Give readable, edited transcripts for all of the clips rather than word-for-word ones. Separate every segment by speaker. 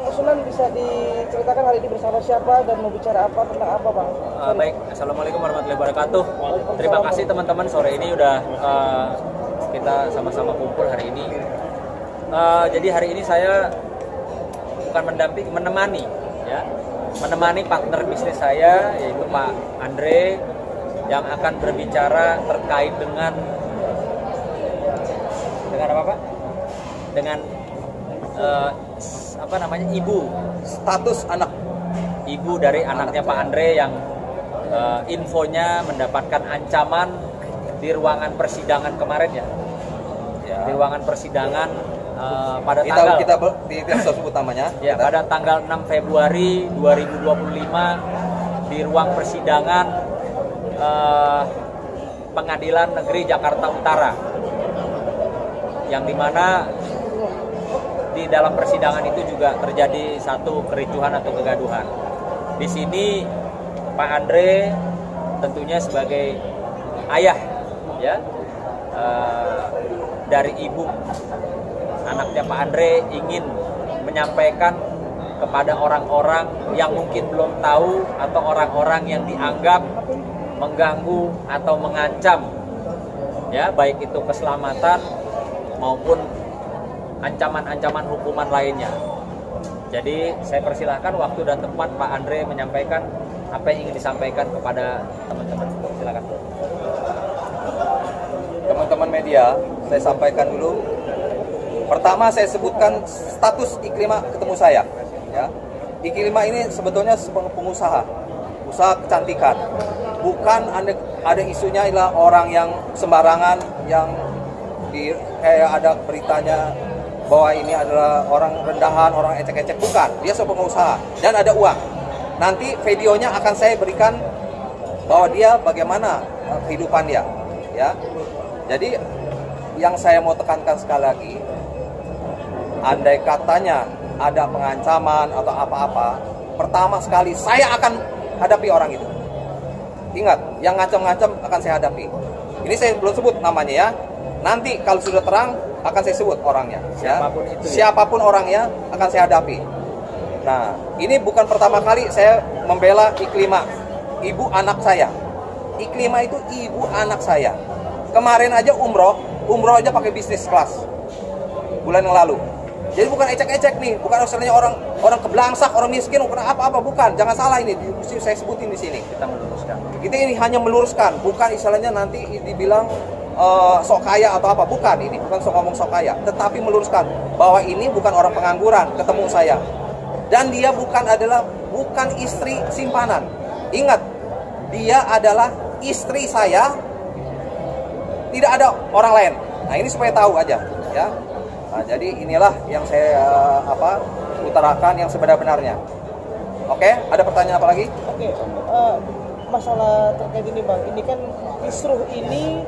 Speaker 1: Sunan, bisa diceritakan hari ini bersama siapa dan mau bicara apa, tentang apa, Bang?
Speaker 2: Baik, Assalamualaikum warahmatullahi wabarakatuh. Terima kasih teman-teman, sore ini udah kita sama-sama kumpul hari ini. Jadi hari ini saya bukan menemani ya, menemani partner bisnis saya yaitu Pak Andre yang akan berbicara terkait dengan apa Pak? Dengan ibu, status anak ibu dari anaknya Pak Andre yang infonya mendapatkan ancaman di ruangan persidangan kemarin ya. Di ruangan persidangan pada tanggal
Speaker 3: kita sebut namanya
Speaker 2: ya, pada tanggal 6 Februari 2025 di ruang persidangan Pengadilan Negeri Jakarta Utara, yang dimana di dalam persidangan itu juga terjadi satu kericuhan atau kegaduhan. Di sini Pak Andre tentunya sebagai ayah ya dari ibu anaknya Pak Andre ingin menyampaikan kepada orang-orang yang mungkin belum tahu atau orang-orang yang dianggap mengganggu atau mengancam ya, baik itu keselamatan maupun ancaman-ancaman hukuman lainnya. Jadi saya persilahkan waktu dan tempat Pak Andre menyampaikan apa yang ingin disampaikan kepada teman-teman. Silakan.
Speaker 3: Teman-teman media, saya sampaikan dulu. Pertama saya sebutkan status Iklima ketemu saya. Ya, Iklima ini sebetulnya pengusaha, usaha kecantikan. Bukan ada isunya ialah orang yang sembarangan, yang kayak ada beritanya bahwa ini adalah orang rendahan, orang ecek-ecek. Bukan, dia seorang pengusaha dan ada uang. Nanti videonya akan saya berikan bahwa dia bagaimana kehidupan dia ya. Jadi yang saya mau tekankan sekali lagi, andai katanya ada pengancaman atau apa-apa, pertama sekali saya akan hadapi orang itu. Ingat, yang ngacam-ngacam akan saya hadapi. Ini saya belum sebut namanya ya. Nanti kalau sudah terang akan saya sebut orangnya.
Speaker 2: Siapapun
Speaker 3: ya.
Speaker 2: itu.
Speaker 3: Siapapun orangnya akan saya hadapi. Nah, ini bukan pertama kali saya membela Iklima, ibu anak saya. Iklima itu ibu anak saya. Kemarin aja umroh aja pakai bisnis kelas bulan yang lalu. Jadi bukan ecek-ecek nih, bukan istilahnya orang keblangsak, orang miskin, bukan apa-apa, bukan. Jangan salah ini, saya sebutin di sini.
Speaker 2: Kita meluruskan.
Speaker 3: Kita ini hanya meluruskan, bukan istilahnya nanti dibilang sok kaya atau apa, bukan. Ini bukan ngomong sok kaya, tetapi meluruskan bahwa ini bukan orang pengangguran ketemu saya, dan dia bukan istri simpanan. Ingat, dia adalah istri saya, tidak ada orang lain. Nah, ini supaya tahu aja ya. Nah, jadi inilah yang saya utarakan yang sebenar-benarnya. Oke, ada pertanyaan apa lagi?
Speaker 1: Oke, masalah terkait ini Bang, ini kan kisruh ini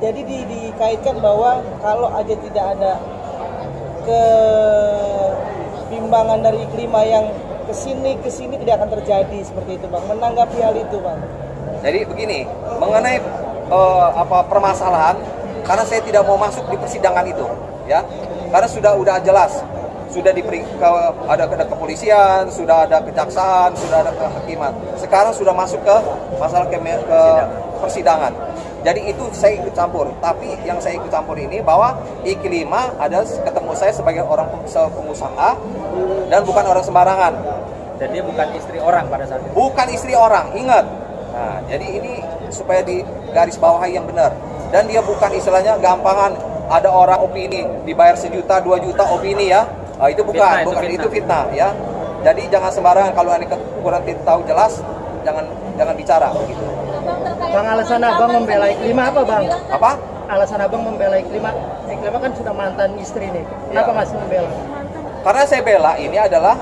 Speaker 1: jadi dikaitkan bahwa kalau aja tidak ada kebimbangan dari Iklima yang kesini tidak akan terjadi seperti itu Bang. Menanggapi hal itu Bang.
Speaker 3: Jadi begini, mengenai permasalahan, karena saya tidak mau masuk di persidangan itu ya, karena sudah jelas, sudah ada kepolisian, sudah ada kejaksaan, sudah ada kehakiman. Sekarang sudah masuk ke masalah ke persidangan. Jadi itu saya ikut campur. Tapi yang saya ikut campur ini bahwa Iklima ada ketemu saya sebagai orang pengusaha dan bukan orang sembarangan.
Speaker 2: Dan dia bukan istri orang pada saat itu.
Speaker 3: Bukan istri orang, ingat. Nah, jadi ini supaya di garis bawahi yang benar. Dan dia bukan istilahnya gampangan ada orang opini dibayar 1 juta 2 juta opini ya. Nah, itu bukan, itu fitnah ya. Jadi jangan sembarangan, kalau Anda kurang tahu jelas jangan bicara begitu.
Speaker 4: Bang, alasan Abang membela Iklima apa Bang?
Speaker 3: Apa?
Speaker 4: Alasan Abang membela Iklima? Iklima kan sudah mantan istri nih. Kenapa masih membela?
Speaker 3: Karena saya bela ini adalah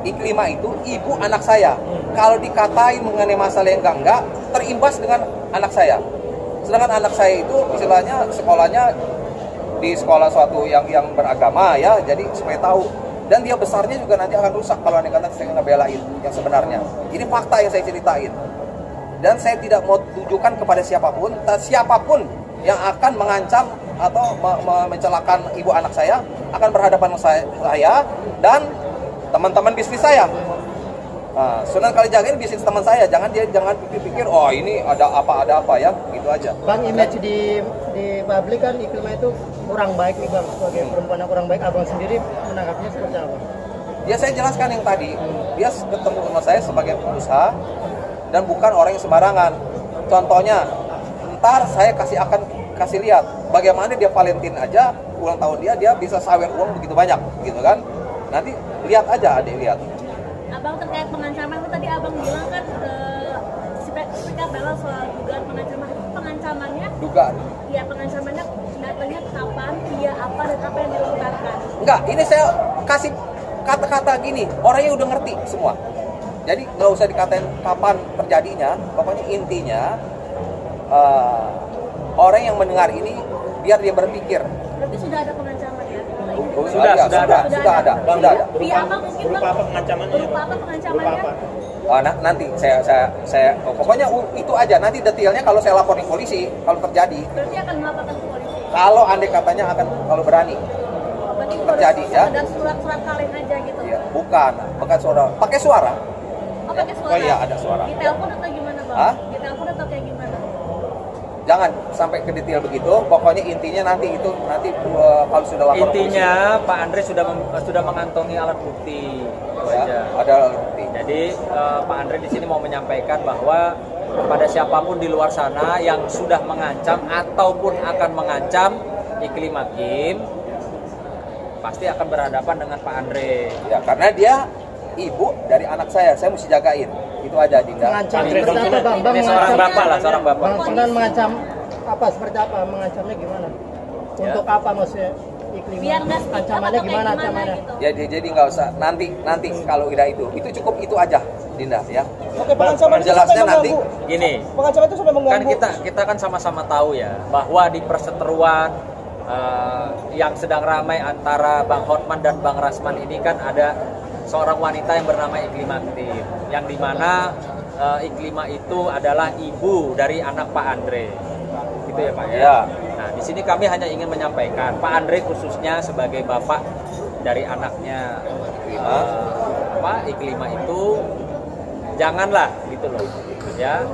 Speaker 3: Iklima itu ibu anak saya. Kalau dikatai mengenai masalah yang enggak, terimbas dengan anak saya. Sedangkan anak saya itu istilahnya sekolahnya di sekolah suatu yang beragama ya, jadi supaya tahu. Dan dia besarnya juga nanti akan rusak kalau anda kata saya ngebelain yang sebenarnya. Ini fakta yang saya ceritain. Dan saya tidak mau tujukan kepada siapapun yang akan mengancam atau mencelakakan ibu anak saya akan berhadapan dengan saya dan teman-teman bisnis saya. Nah, Sunan Kalijaga ini bisnis teman saya, jangan pikir oh ini ada apa ya, gitu aja.
Speaker 4: Bang, image di publik kan Iklimah itu kurang baik nih Bang, sebagai perempuan yang kurang baik. Abang sendiri menanggapinya seperti apa?
Speaker 3: Ya saya jelaskan yang tadi, dia ketemu sama saya sebagai pengusaha dan bukan orang yang sembarangan. Contohnya, ntar saya akan kasih lihat bagaimana dia Valentine aja ulang tahun dia bisa sawer uang begitu banyak, gitu kan? Nanti lihat aja, adik lihat.
Speaker 5: Abang terkait pengancaman itu tadi abang bilang kan sikap bela soal dugaan pengancaman. Pengancamannya?
Speaker 3: Dugaan.
Speaker 5: Iya, pengancamannya datanya kapan, iya apa dan apa yang dilontarkan.
Speaker 3: Enggak, ini saya kasih kata-kata gini, orangnya udah ngerti semua. Jadi nggak usah dikatain kapan terjadinya, pokoknya intinya orang yang mendengar ini biar dia berpikir.
Speaker 5: Berarti sudah ada pengancaman ya?
Speaker 2: Sudah ada.
Speaker 5: Via apa mungkin Bang?
Speaker 6: Berupa apa pengancamannya?
Speaker 5: Berupa apa pengancamannya?
Speaker 3: Nanti saya pokoknya itu aja. Nanti detailnya kalau saya laporin polisi kalau terjadi.
Speaker 5: Berarti akan melaporkan ke polisi.
Speaker 3: Kalau andai katanya akan kalau berani.
Speaker 5: Berarti
Speaker 3: Terjadi, ya?
Speaker 5: Dan surat-surat kaleng aja gitu.
Speaker 3: Ya, bukan suara. Pakai suara.
Speaker 5: Oh, pakai suara.
Speaker 3: Oh iya, ada suara.
Speaker 5: Di telepon atau gimana Bang?
Speaker 3: Hah?
Speaker 5: Di telepon atau kayak gimana?
Speaker 3: Jangan sampai ke detail begitu. Pokoknya intinya nanti kalau sudah lapor
Speaker 2: Intinya Pak Andre sudah mengantongi alat bukti.
Speaker 3: polisi, ya, ada alat bukti.
Speaker 2: Jadi Pak Andre di sini mau menyampaikan bahwa kepada siapapun di luar sana yang sudah mengancam ataupun akan mengancam Iklim Hakim pasti akan berhadapan dengan Pak Andre.
Speaker 3: Ya, karena dia ibu dari anak saya mesti jagain. Itu aja, Dinda.
Speaker 4: Mengancam seperti apa Bang? Bang
Speaker 2: Ini seorang bapak lah, seorang bapak.
Speaker 4: Bang Sunan mengancam apa, seperti apa? Mengancamnya gimana? Untuk apa maksudnya? Iklim
Speaker 5: Biar nggak speak up
Speaker 4: ancamannya
Speaker 5: atau
Speaker 4: gimana
Speaker 5: kayak
Speaker 4: ancamannya?
Speaker 5: gitu.
Speaker 3: Jadi nggak usah nanti kalau udah itu cukup itu aja, Dinda ya.
Speaker 1: Oke, pengancaman itu
Speaker 3: Jelasnya
Speaker 1: sampai
Speaker 3: nanti.
Speaker 1: mengganggu.
Speaker 2: Gini,
Speaker 1: Pengancaman itu sampai
Speaker 2: kan
Speaker 1: mengganggu.
Speaker 2: kita kan sama-sama tahu ya bahwa di perseteruan yang sedang ramai antara Bang Hotman dan Bang Rasman ini kan ada seorang wanita yang bernama Iklimah Aktif, yang dimana Iklimah itu adalah ibu dari anak Pak Andre, gitu ya Pak ya.
Speaker 3: Ya.
Speaker 2: Nah di sini kami hanya ingin menyampaikan Pak Andre khususnya sebagai bapak dari anaknya Iklimah itu janganlah gitu loh ya,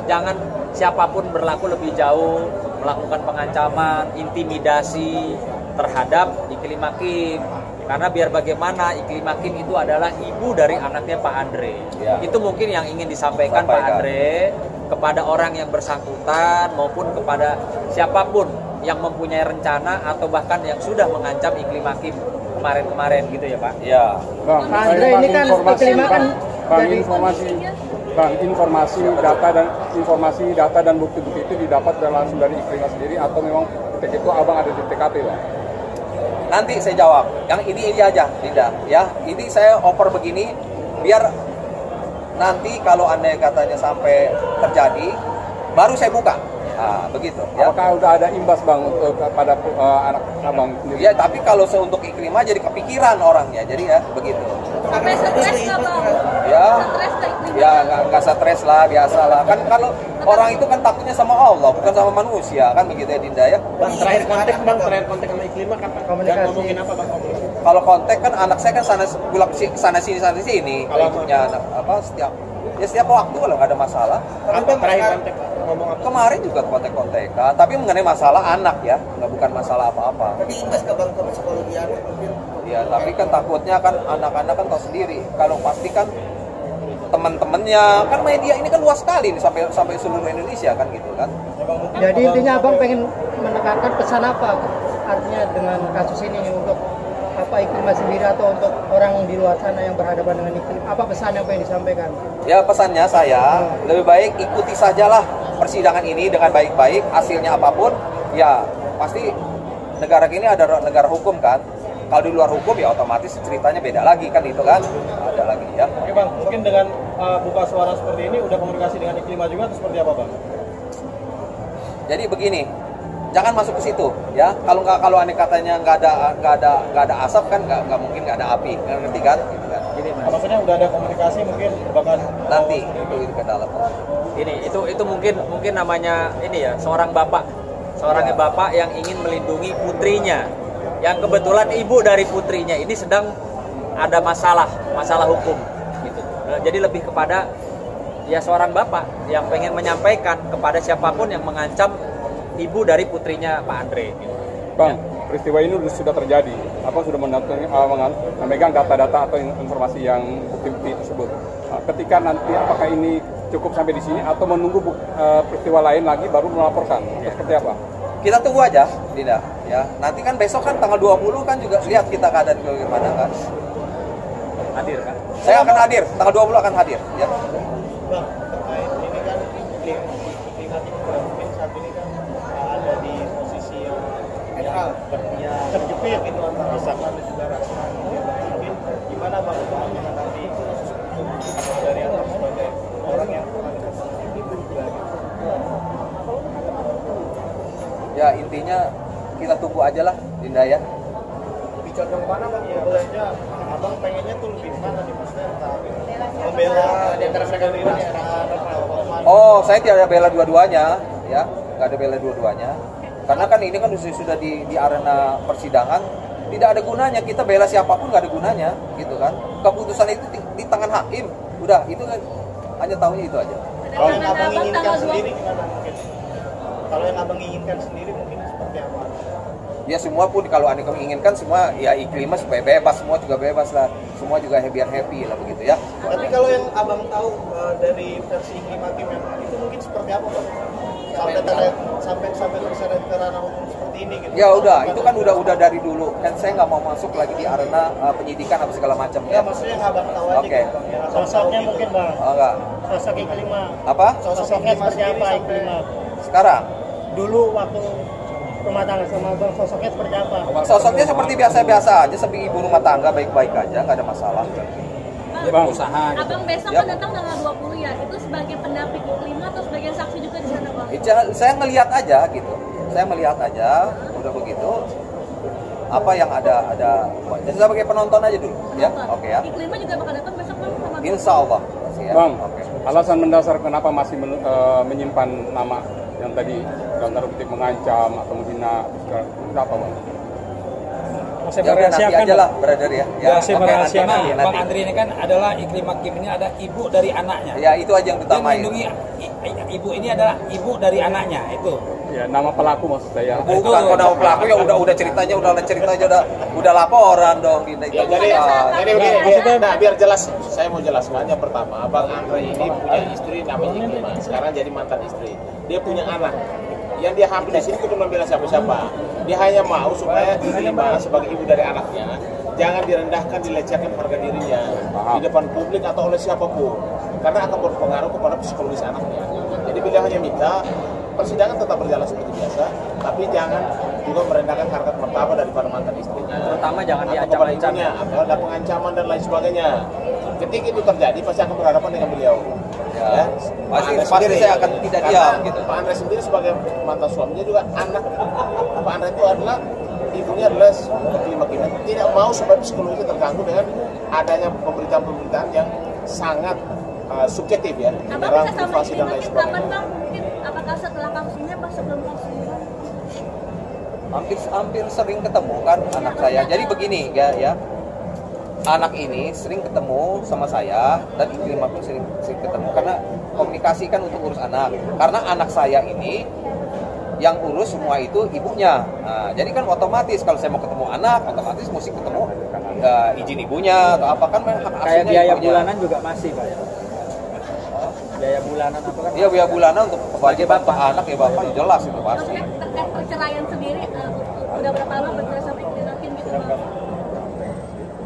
Speaker 2: jangan siapapun berlaku lebih jauh melakukan pengancaman, intimidasi terhadap Iklim Hakim. Karena biar bagaimana Iklim Hakim itu adalah ibu dari anaknya Pak Andre.
Speaker 3: Ya.
Speaker 2: Itu mungkin yang ingin disampaikan Pak Andre kepada orang yang bersangkutan maupun kepada siapapun yang mempunyai rencana atau bahkan yang sudah mengancam Iklim Hakim kemarin-kemarin gitu ya Pak.
Speaker 3: Ya.
Speaker 7: Bang,
Speaker 4: Pak Andre ini kan Iklimah kan jadi
Speaker 7: informasi data dan bukti-bukti itu didapat langsung dari Iklimah sendiri atau memang ketika itu abang ada di TKP Bang?
Speaker 3: Nanti saya jawab. Yang ini aja, Dinda. Ya, ini saya offer begini biar nanti kalau andai katanya sampai terjadi, baru saya buka. Nah, begitu. Ya.
Speaker 7: Apakah udah ada imbas Bang pada anak abang sendiri?
Speaker 3: Ya, tapi kalau untuk Iklimah jadi kepikiran orangnya, jadi ya begitu.
Speaker 5: Sampai stres nggak Bang?
Speaker 3: Ya,
Speaker 5: Stres ke Iklim?
Speaker 3: ya nggak stres lah, biasa lah. Kan kalau orang itu kan takutnya sama Allah, bukan sama manusia, kan begitu ya Dinda ya.
Speaker 6: Bang, terakhir kontak sama Iklimah kapan?
Speaker 4: Komunikasi.
Speaker 6: Dan ngomongin apa Bang?
Speaker 3: Kalau kontak kan anak saya kan sana sini.
Speaker 6: Kalau
Speaker 3: punya anak setiap waktu kalau nggak ada masalah.
Speaker 6: Apa terakhir kontak ngomong apa?
Speaker 3: Kemarin juga kontak-kontakan, tapi mengenai masalah anak ya, bukan masalah apa-apa.
Speaker 8: Tapi imbas ke bang ke psikologi anak mungkin.
Speaker 3: Ya, tapi kan takutnya kan anak-anak kan tahu sendiri. Kalau pasti kan teman-temannya, kan media ini kan luas sekali nih sampai seluruh Indonesia kan gitu kan.
Speaker 4: Jadi intinya abang pengen menekankan pesan apa artinya dengan kasus ini untuk apa Iklimah sendiri atau untuk orang di luar sana yang berhadapan dengan Iklim, apa pesan yang pengen disampaikan?
Speaker 3: Ya pesannya saya lebih baik ikuti sajalah persidangan ini dengan baik-baik, hasilnya apapun ya pasti negara ini ada negara hukum kan. Kalau di luar hukum ya otomatis ceritanya beda lagi kan itu kan, ada lagi ya.
Speaker 6: Oke Bang, mungkin dengan buka suara seperti ini udah komunikasi dengan Iklimah juga atau seperti apa Bang?
Speaker 3: Jadi begini, jangan masuk ke situ ya. Kalau aneh katanya nggak ada asap kan nggak mungkin nggak ada api, ngerti kan? Gitu kan.
Speaker 2: Gini Mas.
Speaker 6: Maksudnya udah ada komunikasi mungkin bahkan
Speaker 3: Nanti itu ke dalam.
Speaker 2: Ini itu mungkin namanya ini ya seorang seorang bapak yang ingin melindungi putrinya, yang kebetulan ibu dari putrinya ini sedang ada masalah hukum gitu. Jadi lebih kepada ya seorang bapak yang pengen menyampaikan kepada siapapun yang mengancam ibu dari putrinya Pak Andre gitu.
Speaker 7: Bang, peristiwa ini sudah terjadi. Abang sudah memegang data-data atau informasi yang bukti-bukti tersebut. Ketika nanti apakah ini cukup sampai di sini atau menunggu peristiwa lain lagi baru melaporkan? Seperti apa?
Speaker 3: Kita tunggu aja, Dinda. Ya, nanti kan besok kan tanggal 20 kan juga lihat kita keadaan bagaimana kan.
Speaker 2: Hadir kan?
Speaker 3: Saya akan hadir, tanggal 20 akan hadir. Ya.
Speaker 6: Bang, terkait ini kan iklim mungkin saat ini kan ada di posisi yang terjepit gitu antara Sakman dan juga Rasman. Mungkin gimana Bang menanggapi dari Abang sebagai orang yang ibu juga gitu.
Speaker 3: Ya intinya kita tunggu aja lah, Dinda ya.
Speaker 6: Condong mana Bang? Ya bolehnya Abang pengennya tuh lebih mana nih maksudnya membela di antara mereka ini
Speaker 3: Oh, saya tidak ada bela dua-duanya, ya, nggak ada bela dua-duanya. Karena kan ini kan sudah di arena persidangan, tidak ada gunanya kita bela siapapun, nggak ada gunanya, gitu kan. Keputusan itu di tangan hakim, udah itu kan hanya tahunya itu aja.
Speaker 6: Kalau yang Abang inginkan sendiri gimana mungkin? Kalau yang Abang inginkan sendiri mungkin seperti apa?
Speaker 3: Ya semua pun kalau Anda menginginkan semua ya Iklimah supaya bebas, semua juga bebas lah, semua juga biar happy lah begitu ya.
Speaker 6: Tapi kalau yang Abang tahu dari versi Iklimah Hakim itu mungkin seperti apa Pak? Sampai terseret ke ranah hukum seperti ini gitu.
Speaker 3: Ya udah, itu kan udah dari dulu. Kan saya nggak mau masuk lagi di arena penyidikan apa segala macam
Speaker 6: Ya
Speaker 3: ya.
Speaker 6: maksudnya yang Abang tahu aja
Speaker 3: Oke.
Speaker 6: gitu. Ya,
Speaker 4: Sosoknya mungkin Bang.
Speaker 3: Oh enggak.
Speaker 4: Sosok Iklimah.
Speaker 3: Apa?
Speaker 4: Sosoknya seperti apa Iklimah?
Speaker 3: Sekarang
Speaker 4: Dulu waktu rumah tangga sama Bang, sosoknya seperti apa?
Speaker 3: sosoknya seperti biasa-biasa aja, sebagai ibu rumah tangga baik-baik aja, nggak ada masalah.
Speaker 2: Bang, usaha.
Speaker 5: Abang besok
Speaker 3: Yap.
Speaker 5: kan datang tanggal 20 ya, itu sebagai pendamping Iklimah atau sebagai saksi juga di sana Bang?
Speaker 3: Saya melihat aja gitu. Saya melihat aja, udah begitu. Apa yang ada jadi sebagai penonton aja dulu, ya. Oke ya.
Speaker 5: Iklimah juga bakal datang besok Bang sama
Speaker 3: Insya Allah. Ya.
Speaker 7: Bang,
Speaker 3: Oke.
Speaker 7: alasan mendasar kenapa masih menyimpan nama yang tadi dalam tanda kutip mengancam atau menghina itu apa Bang?
Speaker 9: Masih
Speaker 3: Ya udah nanti
Speaker 9: merahasiakan
Speaker 3: aja lah, brother ya.
Speaker 9: Masih
Speaker 3: oke,
Speaker 9: merahasiakan.
Speaker 3: nanti.
Speaker 9: Bang Andri ini kan adalah Iklimah Hakim ini ada ibu dari anaknya.
Speaker 3: Ya itu aja yang
Speaker 9: Dia
Speaker 3: ditamain.
Speaker 9: melindungi ibu ini adalah ibu dari anaknya itu.
Speaker 7: Ya, nama pelaku maksud saya.
Speaker 3: Bukan kalau nama pelaku ya udah ceritanya udah laporan dong gitu.
Speaker 10: Ya, jadi begini, biar jelas, saya mau jelaskan. Yang pertama, Bang Andre ini punya istri namanya Iklimah. Sekarang jadi mantan istri. Dia punya anak. Yang dia hamil di sini bukan membela siapa-siapa. Dia hanya mau supaya Iklimah sebagai ibu dari anaknya jangan direndahkan, dilecehkan harga dirinya di depan publik atau oleh siapapun, karena akan berpengaruh kepada psikologis anaknya. Jadi beliau hanya minta persidangan tetap berjalan seperti biasa, tapi jangan juga merendahkan harkat martabat daripada mantan istrinya.
Speaker 2: Terutama jangan
Speaker 10: atau
Speaker 2: diancam-ancam.
Speaker 10: atau ada pengancaman dan lain sebagainya. Ketika itu terjadi pasti akan berhadapan dengan beliau.
Speaker 3: Ya, pasti
Speaker 10: Sendiri,
Speaker 3: saya akan tidak diam gitu.
Speaker 10: Pak Andre sendiri sebagai mantan suaminya juga anak Pak Andre itu adalah ibunya adalah Iklimah Hakim. Tidak mau supaya psikologisnya terganggu dengan adanya pemberitaan-pemberitaan yang sangat subjektif ya,
Speaker 5: Abang
Speaker 10: menyerang
Speaker 5: bisa sama
Speaker 10: privasi dan
Speaker 5: Iklimah
Speaker 10: lain
Speaker 5: Hakim kapan
Speaker 10: sebagainya.
Speaker 5: Bang? Mungkin apakah setelah kasus ini apa sebelum kasus ini Bang?
Speaker 3: Hampir sering ketemu kan anak saya. Jadi begini ya. Anak ini sering ketemu sama saya dan Iklimah pun sering ketemu karena komunikasi kan untuk urus anak. Karena anak saya ini yang urus semua itu ibunya. Nah, jadi kan otomatis kalau saya mau ketemu anak, otomatis mesti ketemu izin ibunya atau apa kan hak
Speaker 2: Kayak
Speaker 3: asuhnya
Speaker 2: biaya
Speaker 3: ibunya.
Speaker 2: bulanan juga masih Pak ya? Biaya bulanan apa kan?
Speaker 3: Iya biaya bulanan untuk sebagai bapak anak ya bapak jelas itu pasti.
Speaker 5: Maksudnya terkait perceraian sendiri, udah berapa lama bercerai sampai Iklimah Hakim gitu Bang?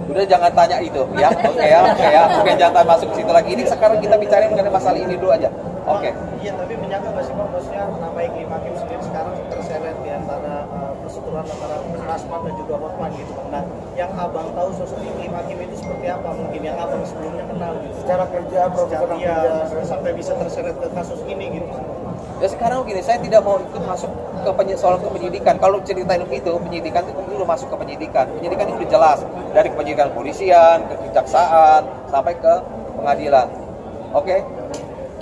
Speaker 3: Udah jangan tanya itu ya. Oke ya. Oke jangan masuk ke situ lagi. Ini sekarang kita bicara mengenai masalah ini dulu aja. Oke.
Speaker 6: Iya, tapi menyangka nggak sih Bang, maksudnya nama Iklimah Hakim sendiri sekarang terseret di antara perseteruan antara Rasman dan juga Hotman gitu Bang. Nah, yang Abang tahu sosok Iklimah Hakim itu seperti apa mungkin yang Abang sebelumnya kenal gitu. Secara kerja, profesional sampai bisa terseret ke kasus ini gitu.
Speaker 3: Ya sekarang begini, saya tidak mau ikut masuk ke soal penyidikan. Kalau ceritain itu, penyidikan itu dulu masuk ke penyidikan. Penyidikan itu udah jelas dari penyidikan polisian, ke kejaksaan, sampai ke pengadilan. Oke?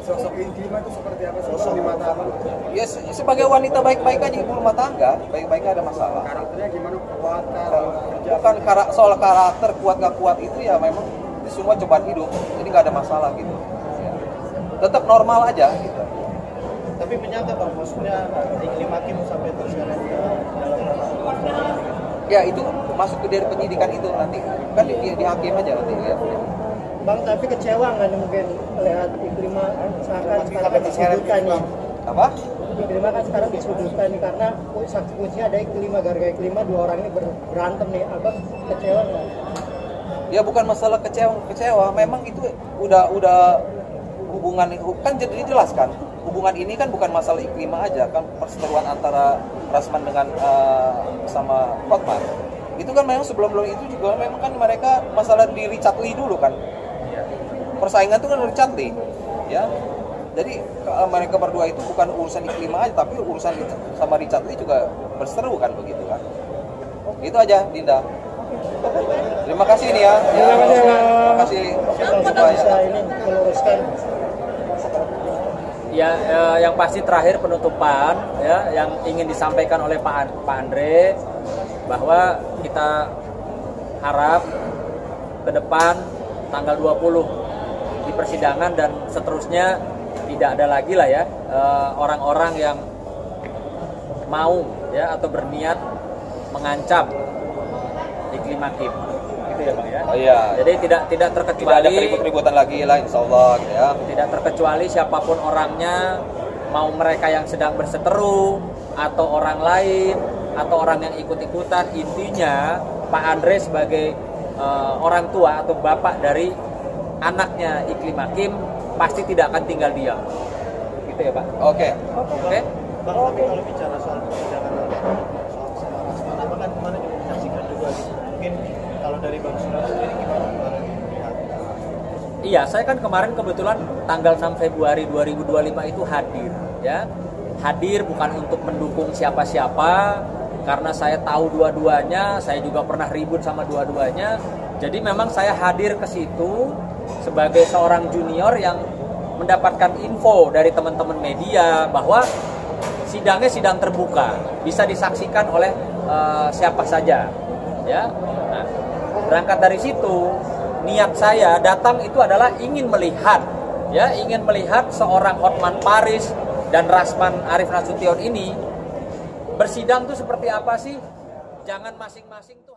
Speaker 11: Sosok Iklima itu seperti apa sosok di mata abang?
Speaker 3: Ya sebagai wanita baik-baik aja ibu rumah tangga, baik-baik nggak ada masalah.
Speaker 11: Karakternya gimana, kuat kerja?
Speaker 3: Bukan soal karakter kuat nggak kuat itu ya memang itu semua cobaan hidup, jadi nggak ada masalah gitu. Ya. Tetap normal aja gitu.
Speaker 6: Tapi menyangka bang, maksudnya Iklim Hakim sampai terseret ke dalam ranah.
Speaker 3: Ya itu masuk ke dari penyidikan itu nanti kan di hakim aja nanti lihat.
Speaker 4: Bang, tapi kecewa nggak nih mungkin melihat Iklima sekarang disudutkan nih?
Speaker 3: Apa?
Speaker 4: Iklima kan sekarang disudutkan nih karena saksi kunci ada Iklima, gara-gara Iklima dua orang ini berantem nih. Abang kecewa nggak?
Speaker 3: Ya bukan masalah kecewa, memang itu udah hubungan kan jadi dijelaskan. Hubungan ini kan bukan masalah Iklima aja, kan perseteruan antara Rasman dengan sama Hotman. Itu kan memang sebelum itu juga memang kan mereka masalah di Richard Lee dulu kan. Persaingan itu kan Richard Lee, ya. Jadi mereka berdua itu bukan urusan Iklima aja, tapi urusan sama Richard Lee juga berseteru kan begitu kan. Itu aja, Dinda. Terima kasih nih ya. Terima kasih.
Speaker 4: Bisa ini meluruskan.
Speaker 2: Ya, yang pasti terakhir penutupan ya yang ingin disampaikan oleh Pak Andre bahwa kita harap ke depan tanggal 20 di persidangan dan seterusnya tidak ada lagi lah ya orang-orang yang mau ya atau berniat mengancam Iklim Hakim. Gitu ya Bang ya.
Speaker 3: Oh iya.
Speaker 2: Jadi tidak terkecuali
Speaker 3: tidak ada ribut-ributan lagi lah insyaallah gitu ya.
Speaker 2: Tidak terkecuali siapapun orangnya, mau mereka yang sedang berseteru atau orang lain atau orang yang ikut-ikutan, intinya Pak Andre sebagai orang tua atau bapak dari anaknya Iklim Hakim pasti tidak akan tinggal diam. Gitu ya Pak.
Speaker 3: Oke.
Speaker 6: Bang, tapi kalau bicara soal persidangan soal sama Rasman, apa kan kemarin juga disaksikan juga gitu. Mungkin kalau dari Bang Surya sendiri gimana kemarin melihat?
Speaker 2: Iya, saya kan kemarin kebetulan tanggal 6 Februari 2025 itu hadir ya. Hadir bukan untuk mendukung siapa-siapa karena saya tahu dua-duanya, saya juga pernah ribut sama dua-duanya. Jadi memang saya hadir ke situ sebagai seorang junior yang mendapatkan info dari teman-teman media bahwa sidangnya sidang terbuka, bisa disaksikan oleh siapa saja ya. Nah, berangkat dari situ, niat saya datang itu adalah ingin melihat seorang Hotman Paris dan Rasman Arif Nasution ini bersidang tuh seperti apa sih? Jangan masing-masing tuh